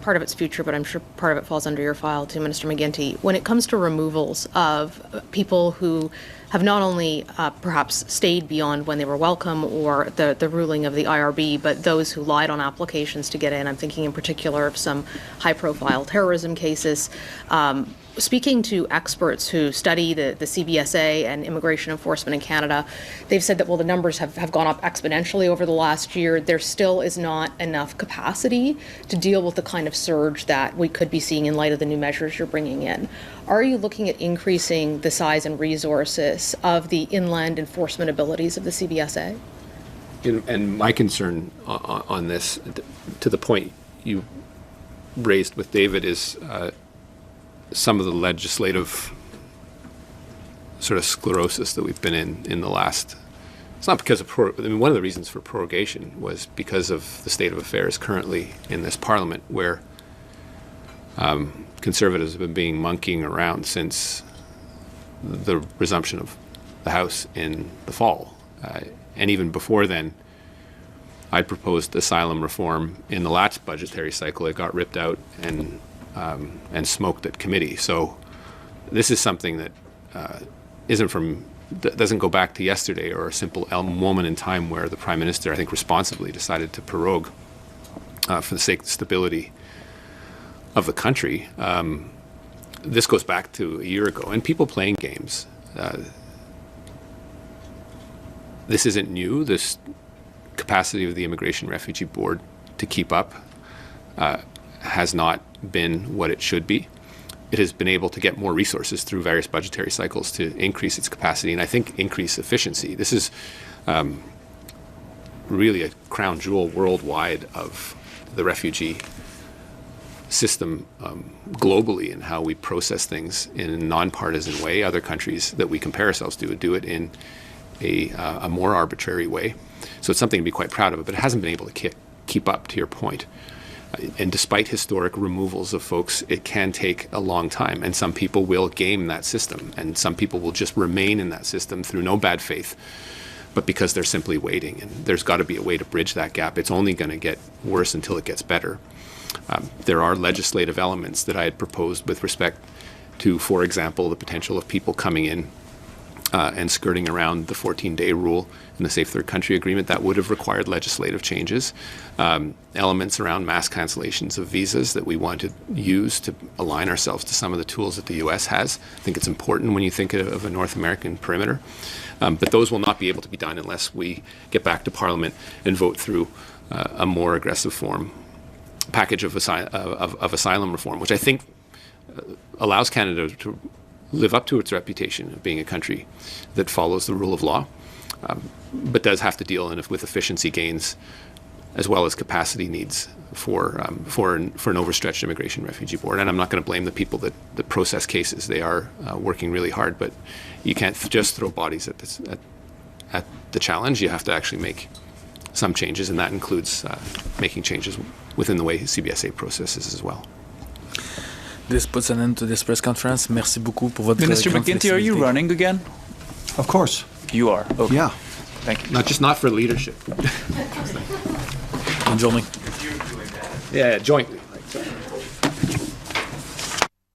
part of its future, but I'm sure part of it falls under your file too, Minister McGuinty. When it comes to removals of people who have not only perhaps stayed beyond when they were welcome or the ruling of the IRB, but those who lied on applications to get in, I'm thinking in particular of some high-profile terrorism cases. Speaking to experts who study the CBSA and immigration enforcement in Canada, they've said that, well, the numbers have gone up exponentially over the last year. There still is not enough capacity to deal with the kind of surge that we could be seeing in light of the new measures you're bringing in. Are you looking at increasing the size and resources of the inland enforcement abilities of the CBSA? And my concern on this, to the point you raised with David, is some of the legislative sort of sclerosis that we've been in the last. It's not because of one of the reasons for prorogation was because of the state of affairs currently in this Parliament, where Conservatives have been monkeying around since the resumption of the House in the fall, and even before then. I proposed asylum reform in the last budgetary cycle. It got ripped out and smoked at committee. So this is something that doesn't go back to yesterday or a simple moment in time where the Prime Minister, I think, responsibly decided to prorogue for the sake of the stability of the country. This goes back to a year ago, and people playing games. This isn't new. This capacity of the Immigration Refugee Board to keep up has not been what it should be. It has been able to get more resources through various budgetary cycles to increase its capacity and I think increase efficiency. This is really a crown jewel worldwide of the refugee system globally and how we process things in a nonpartisan way. Other countries that we compare ourselves to do it in a more arbitrary way. So it's something to be quite proud of, but it hasn't been able to keep up, to your point. And despite historic removals of folks, it can take a long time. And some people will game that system. And some people will just remain in that system through no bad faith, but because they're simply waiting. And there's got to be a way to bridge that gap. It's only going to get worse until it gets better. There are legislative elements that I had proposed with respect to, for example, the potential of people coming in and skirting around the 14-day rule in the Safe Third Country Agreement. That would have required legislative changes. Elements around mass cancellations of visas that we want to use to align ourselves to some of the tools that the U.S. has. I think it's important when you think of a North American perimeter. But those will not be able to be done unless we get back to Parliament and vote through a more aggressive package of asylum reform, which I think allows Canada to live up to its reputation of being a country that follows the rule of law, but does have to deal with efficiency gains as well as capacity needs for an overstretched Immigration Refugee Board. And I'm not going to blame the people that process cases. They are working really hard, but you can't just throw bodies at the challenge. You have to actually make some changes, and that includes making changes within the way CBSA processes as well. This puts an end to this press conference. Merci beaucoup pour votre Minister McGuinty, are you running again? Of course. You are? Okay. Yeah. Thank you. Not for leadership. Bonne journée. Yeah, jointly.